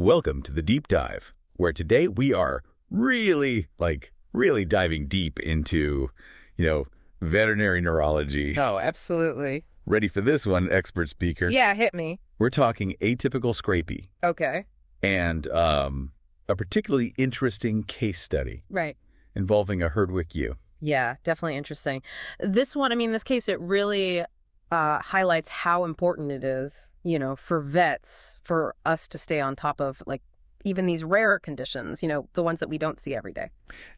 Welcome to the Deep Dive, where today we are really diving deep into, veterinary neurology. Oh, absolutely. Ready for this one, expert speaker? Yeah, hit me. We're talking atypical scrapie. Okay. And a particularly interesting case study. Right. Involving a Herdwick ewe. Yeah, definitely interesting. This one, this case, it really highlights how important it is, for vets, for us to stay on top of, even these rarer conditions, the ones that we don't see every day.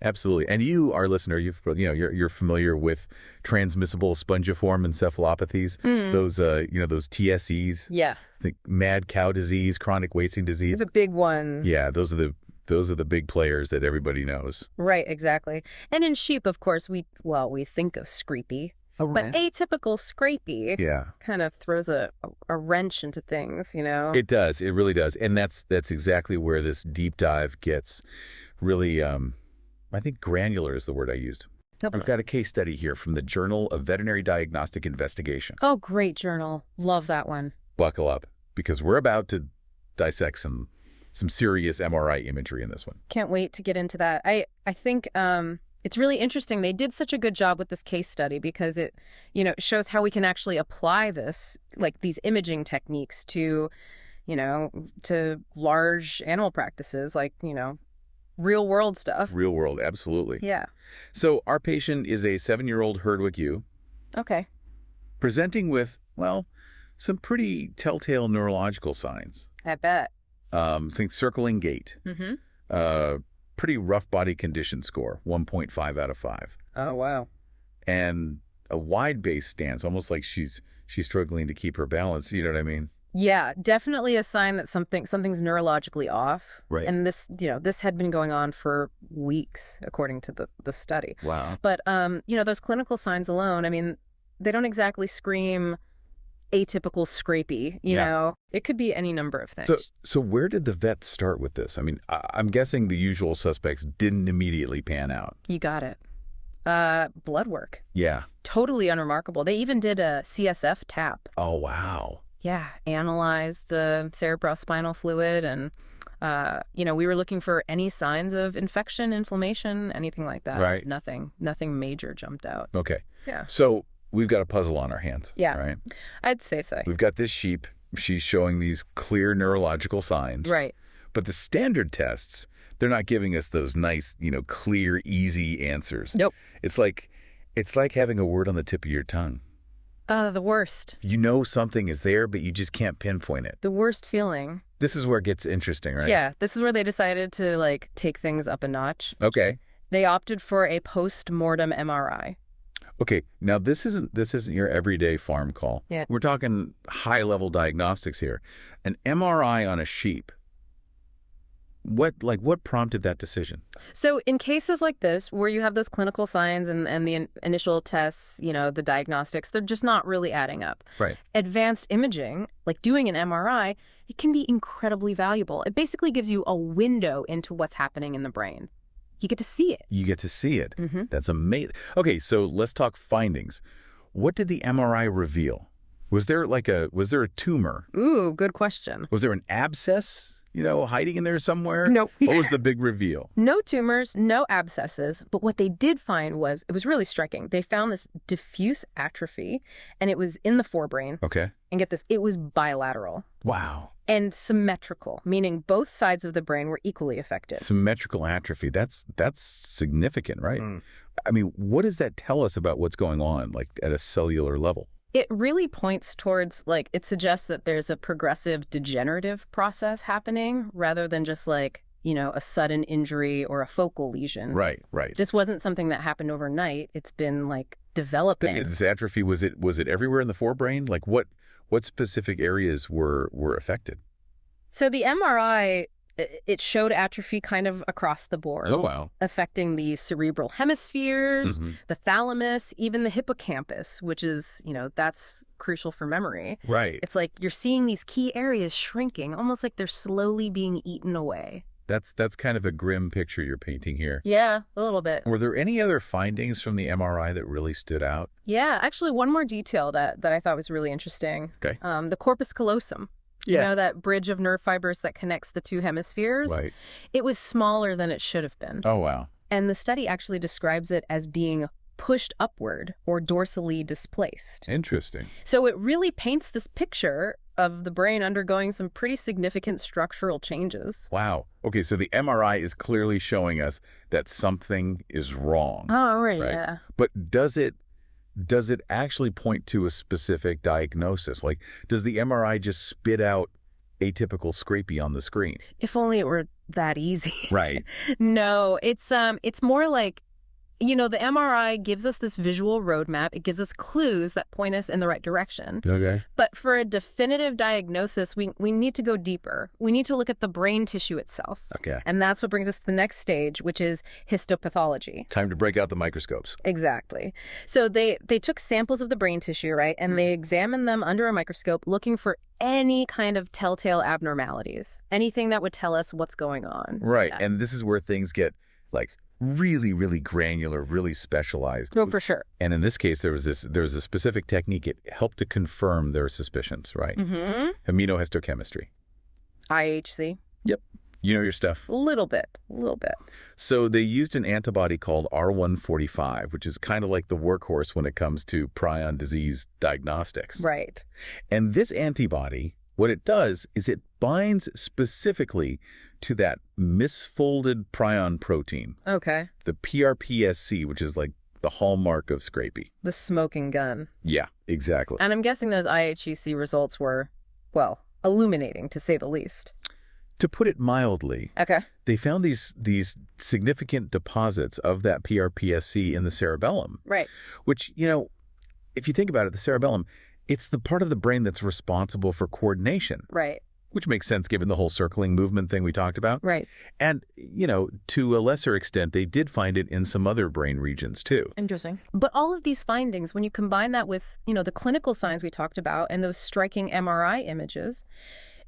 Absolutely. And you, our listener, you're familiar with transmissible spongiform encephalopathies, those TSEs. Yeah. The mad cow disease, chronic wasting disease. Those are big ones. Yeah, those are the big players that everybody knows. Right, exactly. And in sheep, of course, we think of scrapie. Oh, right. But atypical scrapie kind of throws a wrench into things, It does. It really does. And that's exactly where this deep dive gets really, I think granular is the word I used. Okay. I've got a case study here from the Journal of Veterinary Diagnostic Investigation. Oh, great journal. Love that one. Buckle up, because we're about to dissect some serious MRI imagery in this one. Can't wait to get into that. I think it's really interesting. They did such a good job with this case study because it, shows how we can actually apply this, these imaging techniques to, to large animal practices, real world stuff. Real world, absolutely. Yeah. So our patient is a 7-year-old Herdwick ewe. Okay. Presenting with, some pretty telltale neurological signs. I bet. Think circling gait. Mm-hmm. Pretty rough body condition score, 1.5 out of 5. Oh, wow. And a wide base stance, almost like she's struggling to keep her balance. You know what I mean? Yeah, definitely a sign that something's neurologically off. Right. And this had been going on for weeks, according to the study. Wow. But, those clinical signs alone, they don't exactly scream atypical scrapie, you know. It could be any number of things. So where did the vet start with this? I'm guessing the usual suspects didn't immediately pan out. You got it. Blood work. Yeah. Totally unremarkable. They even did a CSF tap. Oh, wow. Yeah. Analyzed the cerebrospinal fluid and, we were looking for any signs of infection, inflammation, anything like that. Right. Nothing major jumped out. Okay. Yeah. So we've got a puzzle on our hands. Yeah. Right? I'd say so. We've got this sheep. She's showing these clear neurological signs. Right. But the standard tests, they're not giving us those nice, clear, easy answers. Nope. It's like having a word on the tip of your tongue. The worst. You know something is there, but you just can't pinpoint it. The worst feeling. This is where it gets interesting, right? Yeah. This is where they decided to, take things up a notch. Okay. They opted for a post-mortem MRI. Okay, now this isn't your everyday farm call. Yeah. We're talking high-level diagnostics here. An MRI on a sheep. What prompted that decision? So in cases like this, where you have those clinical signs and the initial tests, the diagnostics, they're just not really adding up. Right. Advanced imaging, like doing an MRI, it can be incredibly valuable. It basically gives you a window into what's happening in the brain. You get to see it. Mm-hmm. That's amazing. Okay, so let's talk findings. What did the MRI reveal? Was there a tumor? Ooh, good question. Was there an abscess, hiding in there somewhere? Nope. What was the big reveal? No tumors, no abscesses, but what they did find it was really striking. They found this diffuse atrophy, and it was in the forebrain. Okay. And get this, it was bilateral. Wow. And symmetrical, meaning both sides of the brain were equally affected. Symmetrical atrophy. That's significant, right? What does that tell us about what's going on, at a cellular level? It really points towards, it suggests that there's a progressive degenerative process happening rather than just a sudden injury or a focal lesion. Right. This wasn't something that happened overnight. It's been, developing. This atrophy, was it everywhere in the forebrain? What specific areas were affected? So the MRI, it showed atrophy kind of across the board. Oh, wow. Affecting the cerebral hemispheres, the thalamus, even the hippocampus, which is, that's crucial for memory. Right. It's you're seeing these key areas shrinking, almost like they're slowly being eaten away. That's kind of a grim picture you're painting here. Yeah, a little bit. Were there any other findings from the MRI that really stood out? Yeah, actually one more detail that I thought was really interesting. Okay. The corpus callosum. You know, that bridge of nerve fibers that connects the two hemispheres? Right. It was smaller than it should have been. Oh, wow. And the study actually describes it as being pushed upward or dorsally displaced. Interesting. So it really paints this picture of the brain undergoing some pretty significant structural changes. Wow. Okay, so the MRI is clearly showing us that something is wrong. Oh, right, right? yeah. But does it actually point to a specific diagnosis? Like, does the MRI just spit out atypical scrapie on the screen? If only it were that easy. Right. No, it's more like, you know, the MRI gives us this visual roadmap. It gives us clues that point us in the right direction. Okay. But for a definitive diagnosis, we need to go deeper. We need to look at the brain tissue itself. Okay. And that's what brings us to the next stage, which is histopathology. Time to break out the microscopes. Exactly. So they took samples of the brain tissue, right? And they examined them under a microscope looking for any kind of telltale abnormalities, anything that would tell us what's going on. Right. Yeah. And this is where things get like really, really granular, really specialized. Oh, for sure. And in this case, there was a specific technique. It helped to confirm their suspicions, right? Mm-hmm. Immunohistochemistry. IHC. Yep. You know your stuff. A little bit. So they used an antibody called R145, which is kind of like the workhorse when it comes to prion disease diagnostics. Right. And this antibody, what it does is it binds specifically to that misfolded prion protein, Okay. the PRPSC, which is like the hallmark of scrapie. The smoking gun. Yeah, exactly. And I'm guessing those IHC results were, well, illuminating, to say the least. To put it mildly, Okay. they found these significant deposits of that PRPSC in the cerebellum, Right. which, you know, if you think about it, the cerebellum, it's the part of the brain that's responsible for coordination, Right. which makes sense given the whole circling movement thing we talked about. Right. And, you know, to a lesser extent, they did find it in some other brain regions too. Interesting. But all of these findings, when you combine that with, you know, the clinical signs we talked about and those striking MRI images,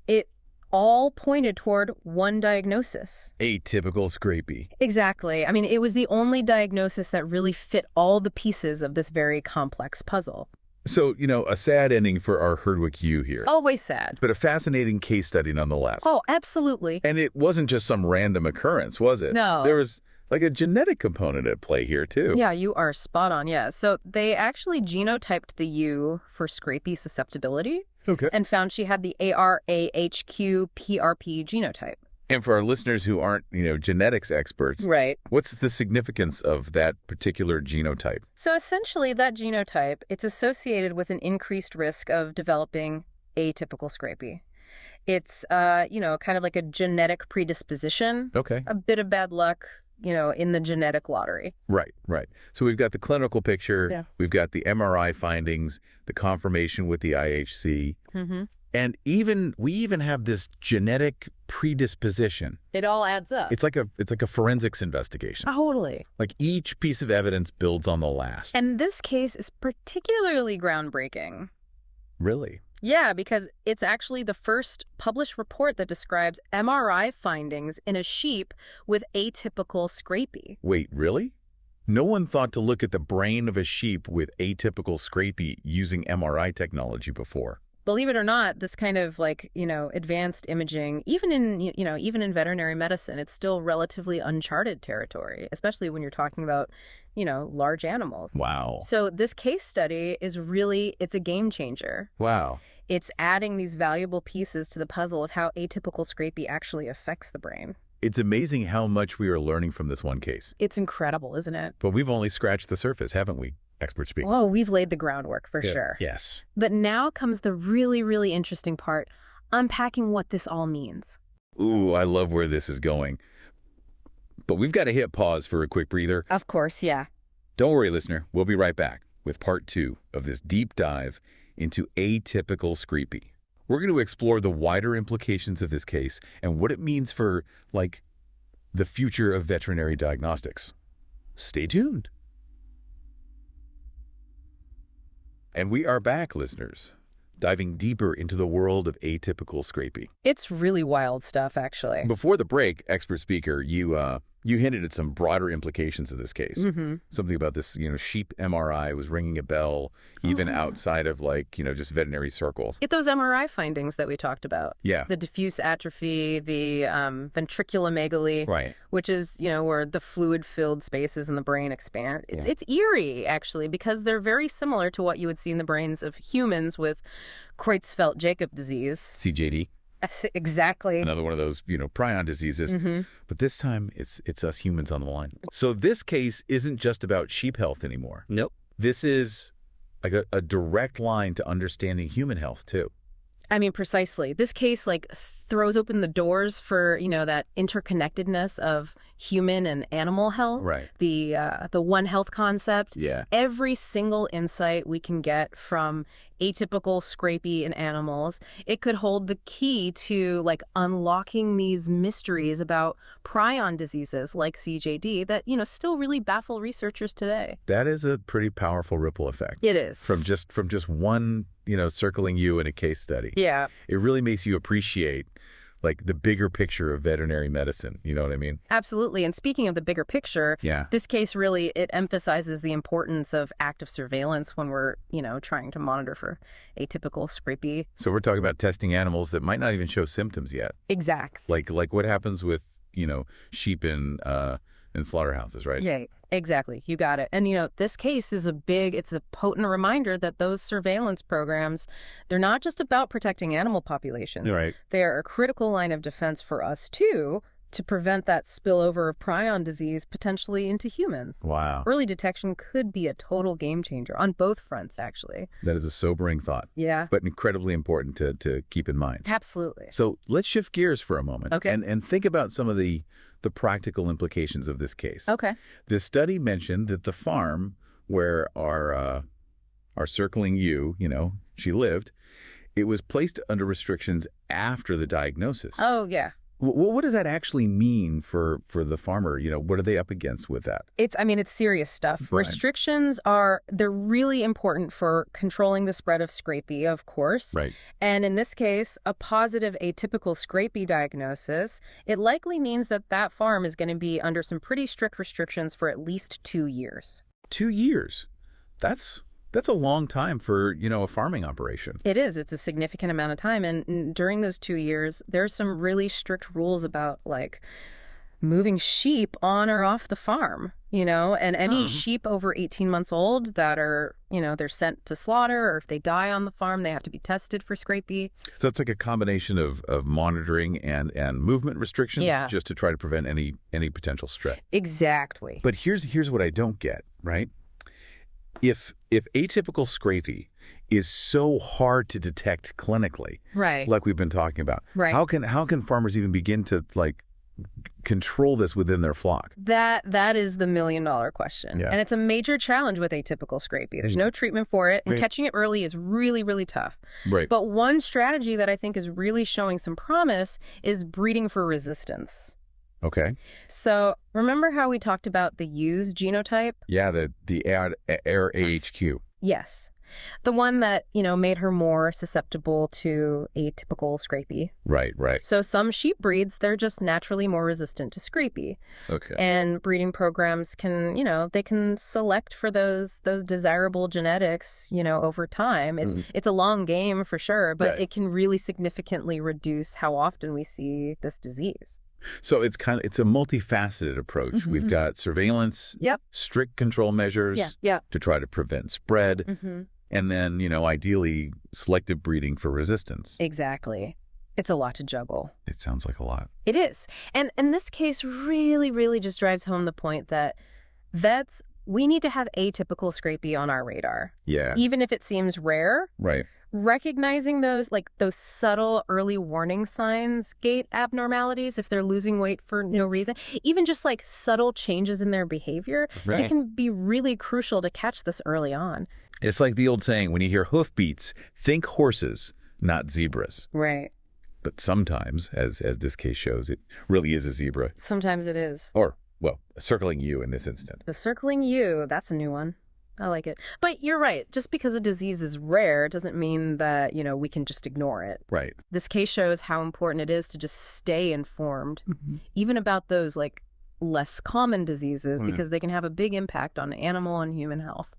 it all pointed toward one diagnosis. Atypical scrapie. Exactly. I mean, it was the only diagnosis that really fit all the pieces of this very complex puzzle. So, you know, a sad ending for our Herdwick U here. Always sad. But a fascinating case study nonetheless. Oh, absolutely. And it wasn't just some random occurrence, was it? No. There was like a genetic component at play here, too. Yeah, you are spot on, yeah. So they actually genotyped the U for scrapie susceptibility Okay. and found she had the ARAHQ PRP genotype. And for our listeners who aren't, you know, genetics experts, Right. what's the significance of that particular genotype? So essentially that genotype, it's associated with an increased risk of developing atypical scrapie. It's, you know, kind of like a genetic predisposition, Okay. a bit of bad luck, you know, in the genetic lottery. Right, right. So we've got the clinical picture, Yeah. we've got the MRI findings, the confirmation with the IHC, Mm-hmm. and we even have this genetic predisposition. It all adds up. It's like a forensics investigation. Totally. Like each piece of evidence builds on the last. And this case is particularly groundbreaking. Really? Yeah, because it's actually the first published report that describes MRI findings in a sheep with atypical scrapie. Wait, really? No one thought to look at the brain of a sheep with atypical scrapie using MRI technology before. Believe it or not, this kind of like, you know, advanced imaging, even in veterinary medicine, it's still relatively uncharted territory, especially when you're talking about, you know, large animals. Wow. So this case study is really, it's a game changer. Wow. It's adding these valuable pieces to the puzzle of how atypical scrapie actually affects the brain. It's amazing how much we are learning from this one case. It's incredible, isn't it? But we've only scratched the surface, haven't we? Expert speak. Well, we've laid the groundwork for sure. Yes. But now comes the really, really interesting part, unpacking what this all means. Ooh, I love where this is going. But we've got to hit pause for a quick breather. Of course, yeah. Don't worry, listener. We'll be right back with part 2 of this deep dive into atypical scrapie. We're going to explore the wider implications of this case and what it means for, like, the future of veterinary diagnostics. Stay tuned. And we are back, listeners, diving deeper into the world of atypical scrapie. It's really wild stuff, actually. Before the break, expert speaker, you You hinted at some broader implications of this case. Something about this, sheep MRI was ringing a bell even outside of just veterinary circles. Get those MRI findings that we talked about. Yeah. The diffuse atrophy, the ventriculomegaly, Right. which is, where the fluid-filled spaces in the brain expand. It's eerie, actually, because they're very similar to what you would see in the brains of humans with Creutzfeldt-Jakob disease. CJD. Exactly. Another one of those, prion diseases. But this time, it's us humans on the line. So this case isn't just about sheep health anymore. Nope. This is like a direct line to understanding human health, too. I mean, precisely. This case, throws open the doors for, that interconnectedness of human and animal health. Right. The One Health concept. Yeah. Every single insight we can get from atypical scrapie in animals, it could hold the key to, unlocking these mysteries about prion diseases like CJD that, still really baffle researchers today. That is a pretty powerful ripple effect. It is. From just one, circling you in a case study. Yeah. It really makes you appreciate the bigger picture of veterinary medicine. You know what I mean? Absolutely. And speaking of the bigger picture, this case really, it emphasizes the importance of active surveillance when we're, trying to monitor for atypical scrapie. So we're talking about testing animals that might not even show symptoms yet. Exactly. Like what happens with, sheep in slaughterhouses, right? Yeah, exactly. You got it. And, this case is it's a potent reminder that those surveillance programs, they're not just about protecting animal populations. Right. They are a critical line of defense for us, too, to prevent that spillover of prion disease potentially into humans. Wow. Early detection could be a total game changer on both fronts, actually. That is a sobering thought. Yeah. But incredibly important to keep in mind. Absolutely. So let's shift gears for a moment. Okay. And think about some of the practical implications of this case. Okay. This study mentioned that the farm where our circling you, she lived, it was placed under restrictions after the diagnosis. Oh, yeah. What does that actually mean for the farmer? What are they up against with that? It's serious stuff. Right. Restrictions they're really important for controlling the spread of scrapie, of course. Right. And in this case, a positive atypical scrapie diagnosis, it likely means that farm is going to be under some pretty strict restrictions for at least 2 years. 2 years. That's a long time for, a farming operation. It is. It's a significant amount of time. And during those 2 years, there's some really strict rules about, moving sheep on or off the farm, and any sheep over 18 months old that are, they're sent to slaughter, or if they die on the farm, they have to be tested for scrapie. So it's like a combination of monitoring and movement restrictions just to try to prevent any potential stress. Exactly. But here's what I don't get, right? If atypical scrapie is so hard to detect clinically, right, like we've been talking about, right, how can farmers even begin to control this within their flock? That is the $1 million question. Yeah. And it's a major challenge with atypical scrapie. There's no treatment for it, and Right. catching it early is really, really tough. Right. But one strategy that I think is really showing some promise is breeding for resistance. Okay. So remember how we talked about the U's genotype? Yeah, the AHQ. Yes. The one that, made her more susceptible to atypical scrapie. Right. So some sheep breeds, they're just naturally more resistant to scrapie. Okay. And breeding programs can, they can select for those desirable genetics, over time. It's a long game for sure, but Right. it can really significantly reduce how often we see this disease. So it's a multifaceted approach. We've got surveillance, Yep. strict control measures Yeah. to try to prevent spread, and then, ideally selective breeding for resistance. Exactly. It's a lot to juggle. It sounds like a lot. It is. And this case really, really just drives home the point that vets, we need to have atypical scrapie on our radar. Yeah. Even if it seems rare. Right. Recognizing those subtle early warning signs, gait abnormalities, if they're losing weight for no reason, even just subtle changes in their behavior, Right. it can be really crucial to catch this early on. It's like the old saying, when you hear hoofbeats, think horses, not zebras. Right. But sometimes, as this case shows, it really is a zebra. Sometimes it is. Or, well, circling you in this instant. The circling you, that's a new one. I like it. But you're right. Just because a disease is rare doesn't mean that, we can just ignore it. Right. This case shows how important it is to just stay informed, even about those less common diseases because they can have a big impact on animal and human health.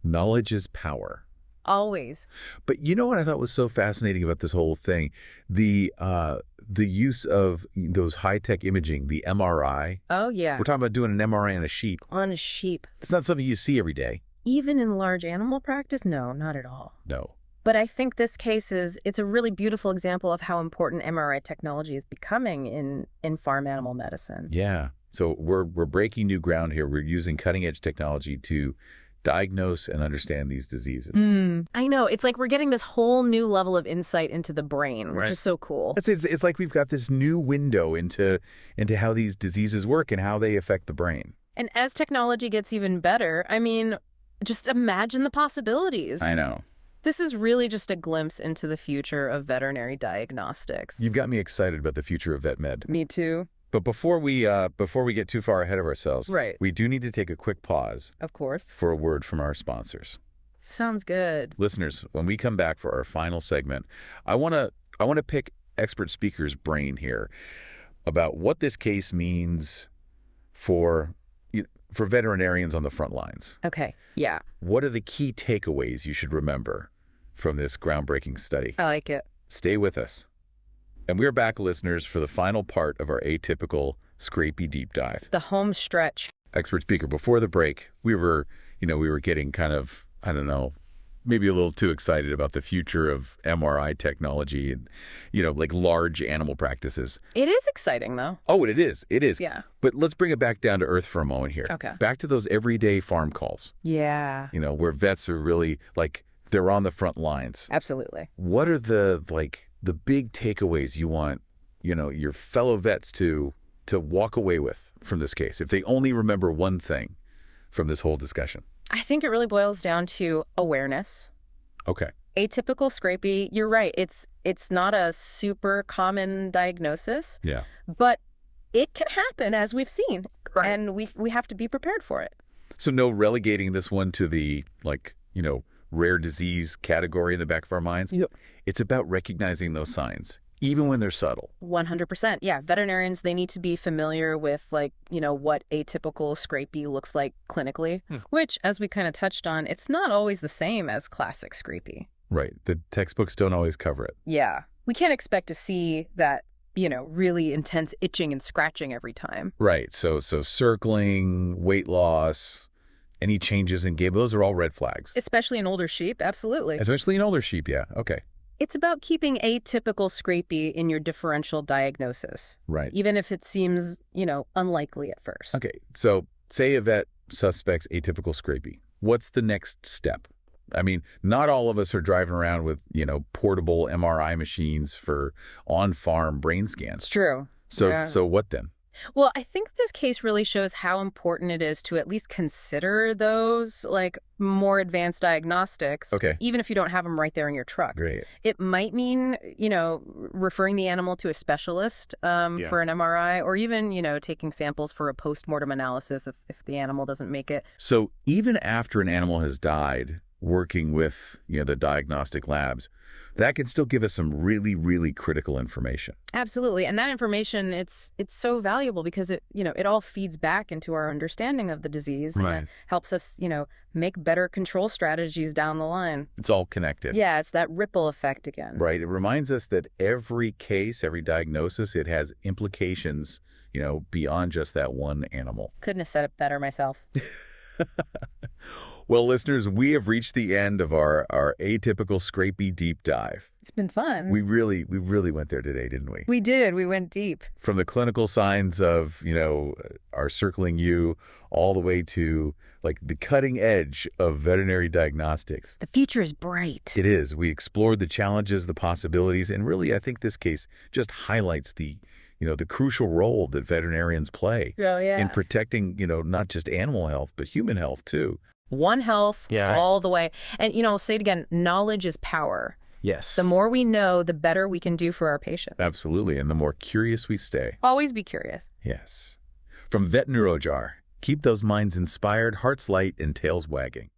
Knowledge is power. Always. But you know what I thought was so fascinating about this whole thing? The use of those high-tech imaging, the MRI. Oh, yeah. We're talking about doing an MRI on a sheep. On a sheep. It's not something you see every day. Even in large animal practice? No, not at all. No. But I think this case it's a really beautiful example of how important MRI technology is becoming in farm animal medicine. Yeah. So we're breaking new ground here. We're using cutting-edge technology to diagnose and understand these diseases. I know. It's like we're getting this whole new level of insight into the brain, which is so cool. It's like we've got this new window into how these diseases work and how they affect the brain. And as technology gets even better, I mean, just imagine the possibilities. I know. This is really just a glimpse into the future of veterinary diagnostics. You've got me excited about the future of vet med. Me too. But before we get too far ahead of ourselves, we do need to take a quick pause. Of course. For a word from our sponsors. Sounds good. Listeners, when we come back for our final segment, I want to pick expert speaker's brain here about what this case means for veterinarians on the front lines. Okay. Yeah. What are the key takeaways you should remember from this groundbreaking study? I like it. Stay with us. And we're back, listeners, for the final part of our atypical scrapie deep dive. The home stretch. Expert speaker, before the break, we were getting kind of, I don't know, maybe a little too excited about the future of MRI technology and, like large animal practices. It is exciting, though. Oh, it is. It is. Yeah. But let's bring it back down to earth for a moment here. Okay. Back to those everyday farm calls. Yeah. Where vets are really, they're on the front lines. Absolutely. What are the big takeaways you want, your fellow vets to walk away with from this case, if they only remember one thing from this whole discussion? I think it really boils down to awareness. Okay. Atypical scrapie, you're right. It's not a super common diagnosis. Yeah. But it can happen, as we've seen. Right. And we have to be prepared for it. So no relegating this one to the, rare disease category in the back of our minds. Yep. It's about recognizing those signs, even when they're subtle. 100%. Yeah. Veterinarians, they need to be familiar with, what atypical scrapie looks like clinically, which, as we kind of touched on, it's not always the same as classic scrapie. Right. The textbooks don't always cover it. Yeah. We can't expect to see that, really intense itching and scratching every time. Right. So circling, weight loss, any changes in gait, those are all red flags. Especially in older sheep, absolutely. Especially in older sheep, yeah. Okay. It's about keeping atypical scrapie in your differential diagnosis. Right. Even if it seems, unlikely at first. Okay. So say a vet suspects atypical scrapie. What's the next step? I mean, not all of us are driving around with, portable MRI machines for on-farm brain scans. It's true. So what then? Well, I think this case really shows how important it is to at least consider those, more advanced diagnostics. Okay. Even if you don't have them right there in your truck. Great. It might mean, referring the animal to a specialist for an MRI, or even, taking samples for a post-mortem analysis if the animal doesn't make it. So even after an animal has died, working with, the diagnostic labs, that can still give us some really, really critical information. Absolutely. And that information, it's so valuable because it all feeds back into our understanding of the disease. Right. And it helps us, make better control strategies down the line. It's all connected. Yeah, it's that ripple effect again. Right. It reminds us that every case, every diagnosis, it has implications, beyond just that one animal. Couldn't have said it better myself. Well, listeners, we have reached the end of our atypical scrapie deep dive. It's been fun. We really went there today, didn't we? We did. We went deep. From the clinical signs of, our circling U all the way to the cutting edge of veterinary diagnostics. The future is bright. It is. We explored the challenges, the possibilities, and really, I think this case just highlights the crucial role that veterinarians play in protecting, not just animal health, but human health too. One health all the way. And, I'll say it again, knowledge is power. Yes. The more we know, the better we can do for our patients. Absolutely. And the more curious we stay. Always be curious. Yes. From Vet Neurojar, keep those minds inspired, hearts light, and tails wagging.